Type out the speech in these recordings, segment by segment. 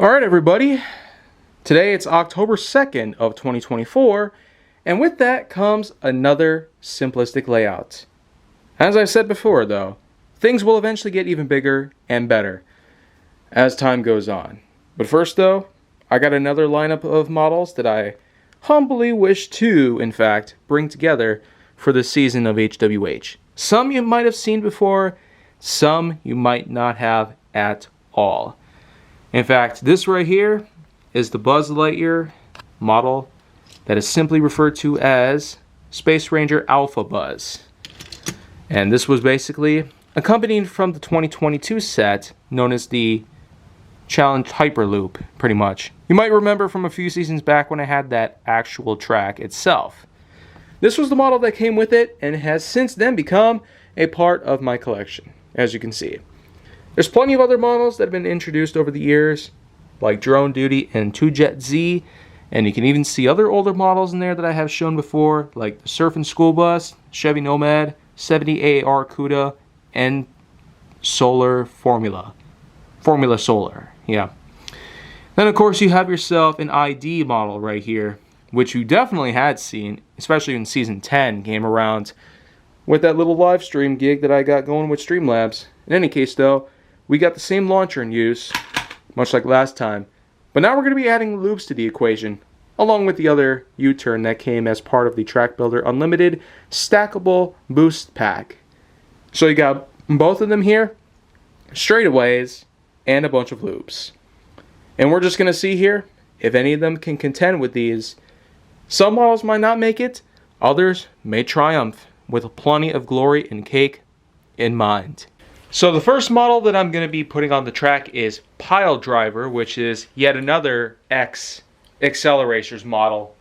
Alright everybody, today it's October 2nd of 2024, and with that comes another simplistic layout. As I said before though, things will eventually get even bigger and better as time goes on. But first though, I got another lineup of models that I humbly wish to, in fact, bring together for this season of HWH. Some you might have seen before, some you might not have at all. In fact, this right here is the Buzz Lightyear model that is simply referred to as Space Ranger Alpha Buzz. And this was basically accompanied from the 2022 set known as the Challenge Hyperloop, pretty much. You might remember from a few seasons back when I had that actual track itself. This was the model that came with it and has since then become a part of my collection, as you can see. There's plenty of other models that have been introduced over the years, like Drone Duty and 2Jet Z, and you can even see other older models in there that I have shown before, like the Surfing School Bus, Chevy Nomad, 70AR CUDA, and Solar Formula Solar, yeah. Then of course you have yourself an ID model right here, which you definitely had seen, especially when Season 10 came around with that little live stream gig that I got going with Streamlabs. In any case though, we got the same launcher in use, much like last time, but now we're going to be adding loops to the equation, along with the other U-turn that came as part of the Track Builder Unlimited Stackable Boost Pack. So you got both of them here, straightaways, and a bunch of loops. And we're just going to see here if any of them can contend with these. Some models might not make it, others may triumph with plenty of glory and cake in mind. So the first model that I'm going to be putting on the track is Pile Driver, which is yet another X Acceleracers model.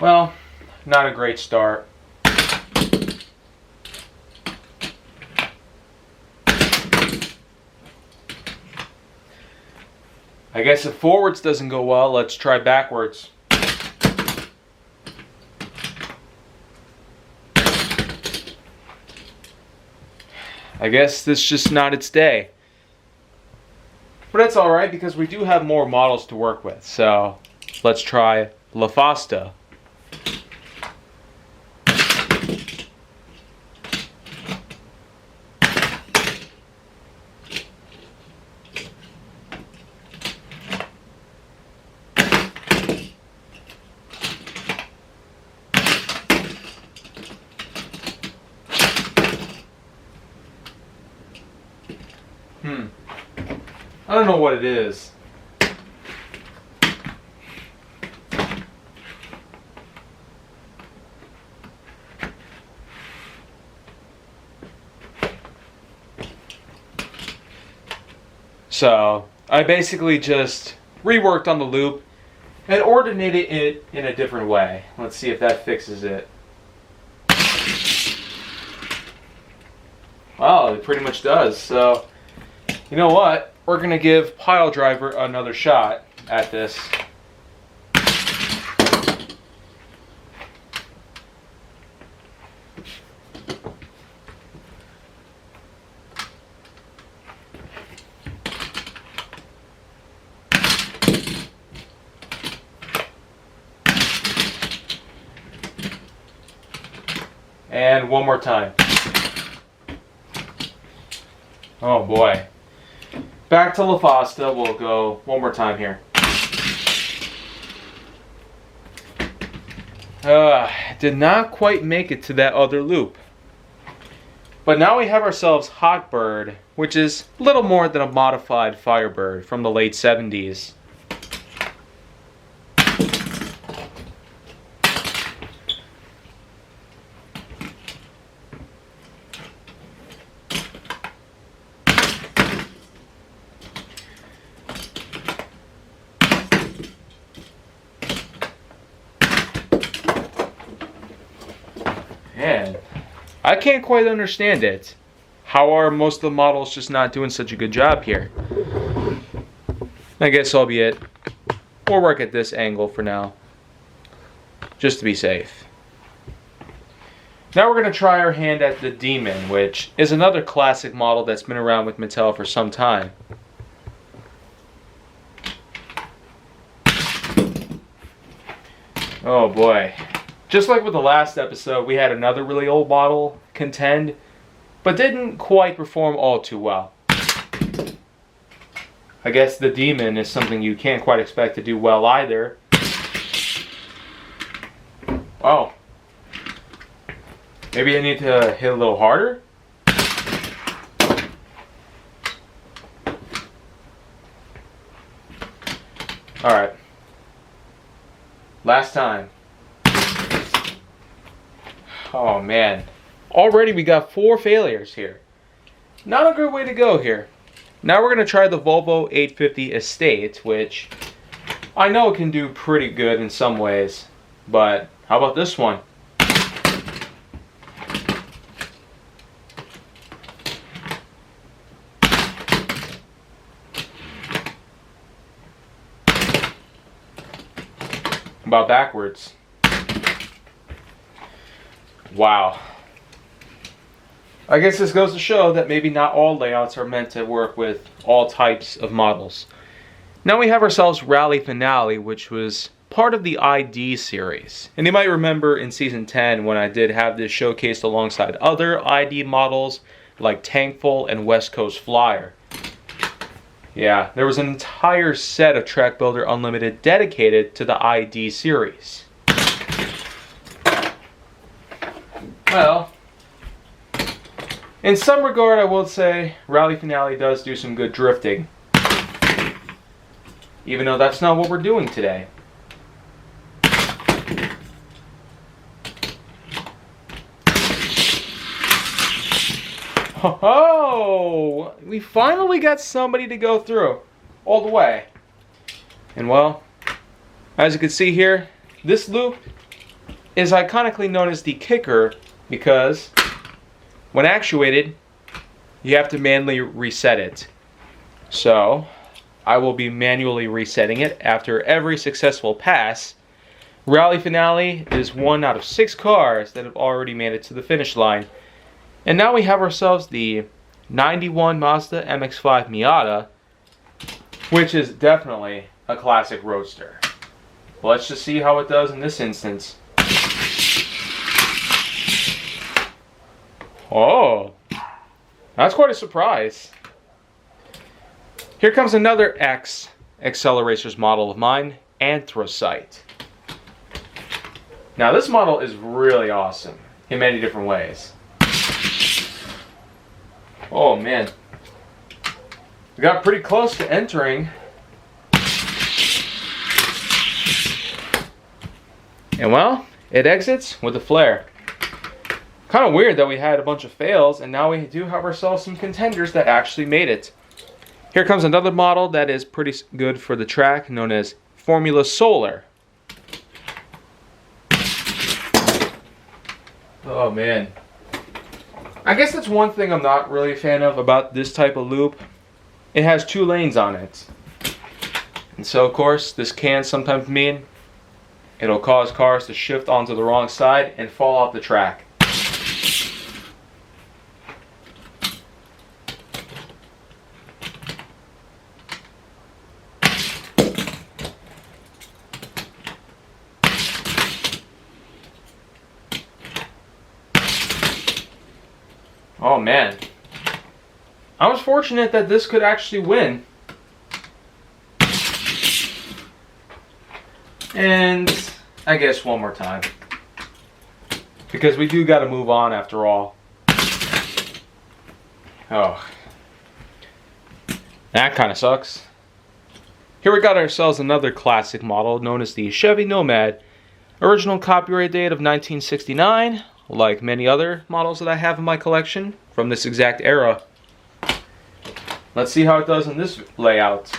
Well, not a great start. I guess if forwards doesn't go well, let's try backwards. I guess this is just not its day. But that's alright because we do have more models to work with. So let's try La Fasta. I don't know what it is. So I basically just reworked on the loop and ordinated it in a different way. Let's see if that fixes it. Well, it pretty much does. So you know what? We're going to give Pile Driver another shot at this. And one more time. Oh boy. Back to La Fasta, we'll go one more time here. Did not quite make it to that other loop. But now we have ourselves Hot Bird, which is little more than a modified Firebird from the late 70s. Man, I can't quite understand it. How are most of the models just not doing such a good job here? I guess albeit we'll work at this angle for now, just to be safe. Now we're going to try our hand at the Demon, which is another classic model that's been around with Mattel for some time. Oh boy. Just like with the last episode, we had another really old model contend, but didn't quite perform all too well. I guess the Demon is something you can't quite expect to do well either. Oh. Maybe I need to hit a little harder? Alright. Last time. Oh man. Already we got 4 failures here. Not a good way to go here. Now we're going to try the Volvo 850 Estate, which I know it can do pretty good in some ways. But how about this one? About backwards. Wow. I guess this goes to show that maybe not all layouts are meant to work with all types of models. Now we have ourselves Rally Finale, which was part of the ID series. And you might remember in Season 10 when I did have this showcased alongside other ID models like Tankful and West Coast Flyer. Yeah, there was an entire set of Track Builder Unlimited dedicated to the ID series. Well, in some regard, I will say Rally Finale does do some good drifting. Even though that's not what we're doing today. Oh, we finally got somebody to go through all the way. And well, as you can see here, this loop is iconically known as the kicker because when actuated, you have to manually reset it. So, I will be manually resetting it after every successful pass. Rally Finale is 1 out of 6 cars that have already made it to the finish line. And now we have ourselves the 91 Mazda MX-5 Miata, which is definitely a classic roadster. Let's just see how it does in this instance. Oh, that's quite a surprise. Here comes another X-Acceleracers model of mine, Anthracite. Now this model is really awesome in many different ways. Oh man, we got pretty close to entering. And well, it exits with a flare. Kind of weird that we had a bunch of fails and now we do have ourselves some contenders that actually made it. Here comes another model that is pretty good for the track, known as Formula Solar. Oh man. I guess that's one thing I'm not really a fan of about this type of loop. It has 2 lanes on it. And so of course, this can sometimes mean it'll cause cars to shift onto the wrong side and fall off the track. Oh man, I was fortunate that this could actually win. And I guess one more time. Because we do gotta move on after all. Oh. That kinda sucks. Here we got ourselves another classic model known as the Chevy Nomad. Original copyright date of 1969. Like many other models that I have in my collection from this exact era. Let's see how it does in this layout.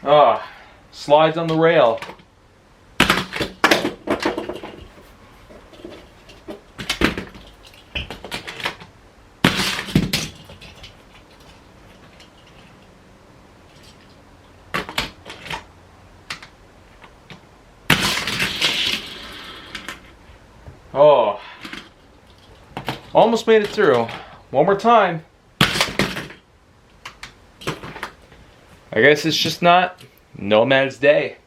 Ah, slides on the rail. Oh, almost made it through. One more time. I guess it's just not Nomad's day.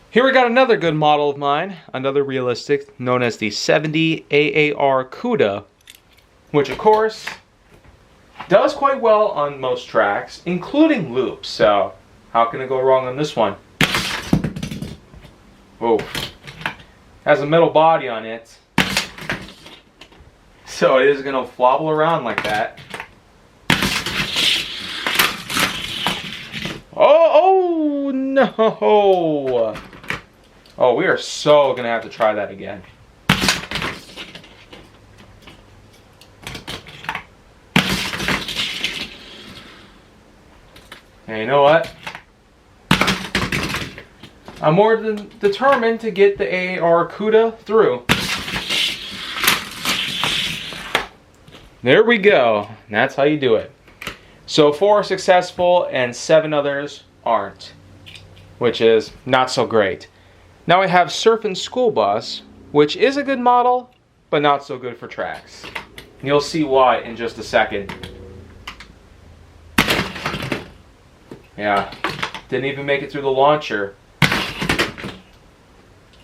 Here we got another good model of mine, another realistic, known as the 70 AAR CUDA, which of course does quite well on most tracks, including loops. So how can it go wrong on this one? Whoa. Has a metal body on it, so it is going to flobble around like that. Oh no! Oh, we are so going to have to try that again. And you know what? I'm more than determined to get the AAR CUDA through. There we go. That's how you do it. So 4 are successful and 7 others aren't, which is not so great. Now I have Surfin' School Bus, which is a good model, but not so good for tracks. You'll see why in just a second. Yeah, didn't even make it through the launcher.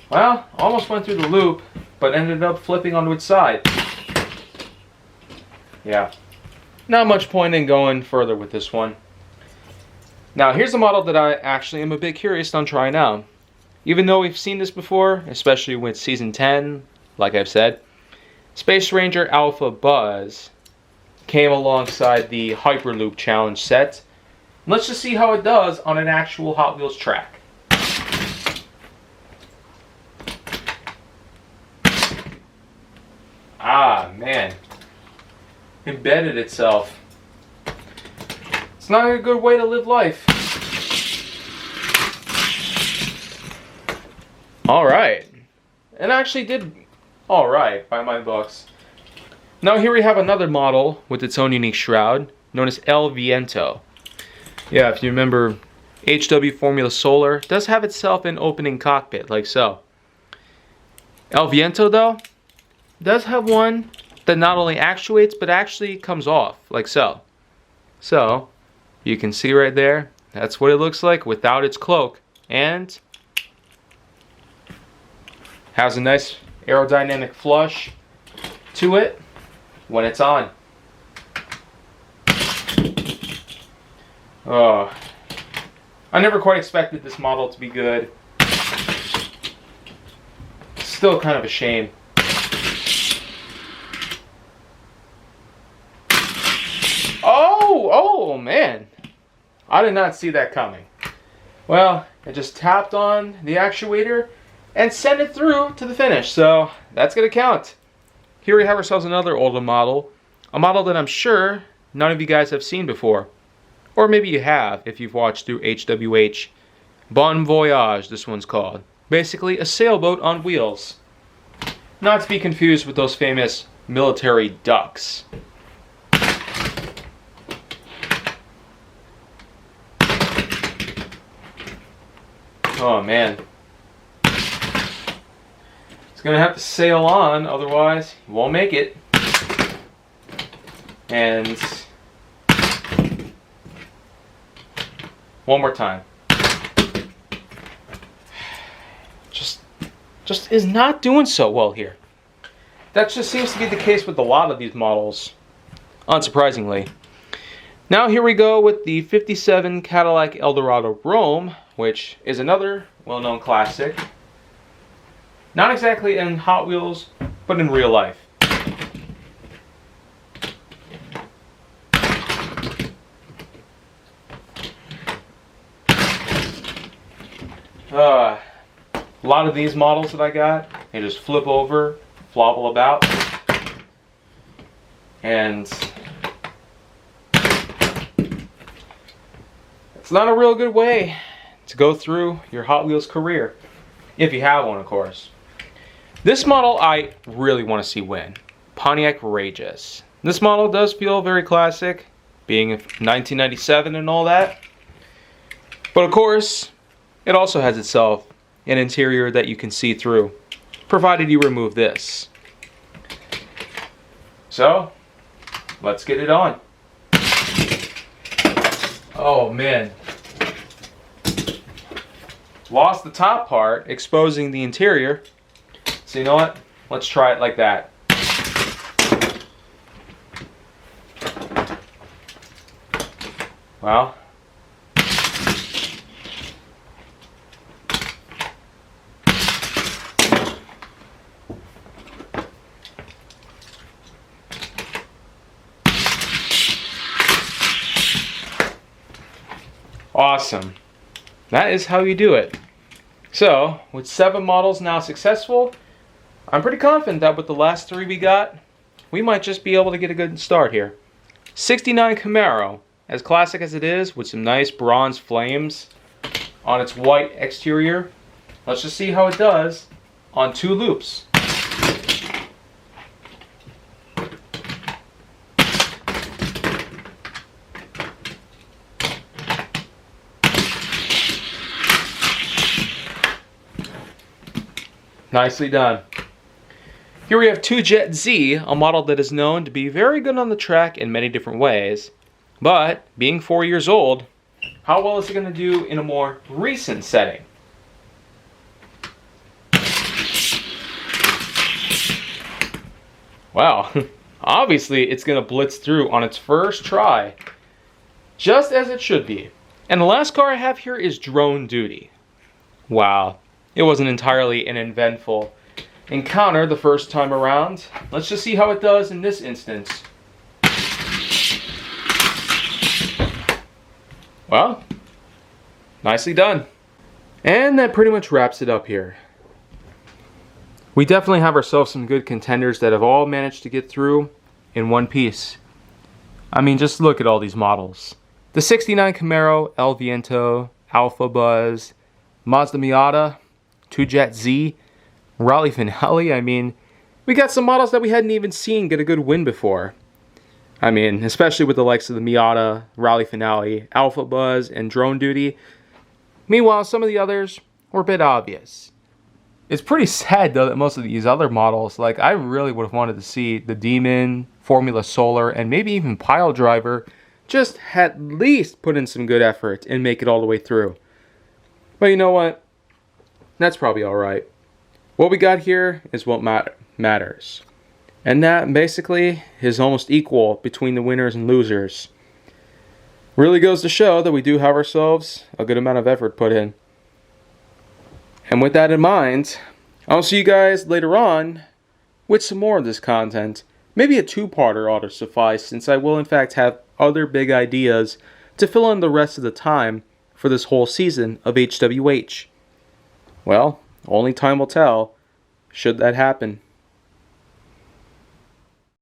Well, almost went through the loop, but ended up flipping onto its side. Yeah, not much point in going further with this one. Now, here's a model that I actually am a bit curious on trying out. Even though we've seen this before, especially with Season 10, like I've said, Space Ranger Alpha Buzz came alongside the Hyperloop Challenge set. Let's just see how it does on an actual Hot Wheels track. Ah, man. Embedded itself. It's not a good way to live life. Alright. It actually did alright by my books. Now here we have another model with its own unique shroud, known as El Viento. Yeah, if you remember, HW Formula Solar does have itself an opening cockpit, like so. El Viento, though, does have one that not only actuates, but actually comes off, like so. So, you can see right there, that's what it looks like without its cloak. And has a nice aerodynamic flush to it when it's on. Oh, I never quite expected this model to be good. Still kind of a shame. Oh man, I did not see that coming. Well, I just tapped on the actuator and sent it through to the finish, so that's gonna count. Here we have ourselves another older model, a model that I'm sure none of you guys have seen before. Or maybe you have if you've watched through HWH. Bon Voyage, this one's called. Basically a sailboat on wheels. Not to be confused with those famous military ducks. Oh man. It's gonna have to sail on, otherwise you won't make it. And one more time. Just is not doing so well here. That just seems to be the case with a lot of these models, unsurprisingly. Now here we go with the 57 Cadillac Eldorado Rome, which is another well-known classic. Not exactly in Hot Wheels, but in real life. A lot of these models that I got, they just flip over, flobble about, and it's not a real good way to go through your Hot Wheels career, if you have one, of course. This model I really want to see win, Pontiac Rageous. This model does feel very classic, being 1997 and all that, but of course, it also has itself an interior that you can see through. provided you remove this. So, let's get it on. Oh man. Lost the top part, exposing the interior. So you know what? Let's try it like that. Well. Awesome. That is how you do it. So, with 7 models now successful, I'm pretty confident that with the last 3 we got, we might just be able to get a good start here. 69 Camaro, as classic as it is, with some nice bronze flames on its white exterior. Let's just see how it does on 2 loops. Nicely done. Here we have 2Jet Z, a model that is known to be very good on the track in many different ways. But, being 4 years old, how well is it going to do in a more recent setting? Wow, obviously it's going to blitz through on its first try, just as it should be. And the last car I have here is Drone Duty. Wow. It wasn't entirely an eventful encounter the first time around. Let's just see how it does in this instance. Well, nicely done. And that pretty much wraps it up here. We definitely have ourselves some good contenders that have all managed to get through in one piece. I mean, just look at all these models. The 69 Camaro, El Viento, Alpha Buzz, Mazda Miata, 2Jet Z, Rally Finale. I mean, we got some models that we hadn't even seen get a good win before. I mean, especially with the likes of the Miata, Rally Finale, Alpha Buzz, and Drone Duty. Meanwhile, some of the others were a bit obvious. It's pretty sad, though, that most of these other models, like, I really would have wanted to see the Demon, Formula Solar, and maybe even Pile Driver, just at least put in some good effort and make it all the way through. But you know what? That's probably alright. What we got here is what matters. And that basically is almost equal between the winners and losers. Really goes to show that we do have ourselves a good amount of effort put in. And with that in mind, I'll see you guys later on with some more of this content. Maybe a 2-parter ought to suffice, since I will in fact have other big ideas to fill in the rest of the time for this whole season of HWH. Well, only time will tell, should that happen.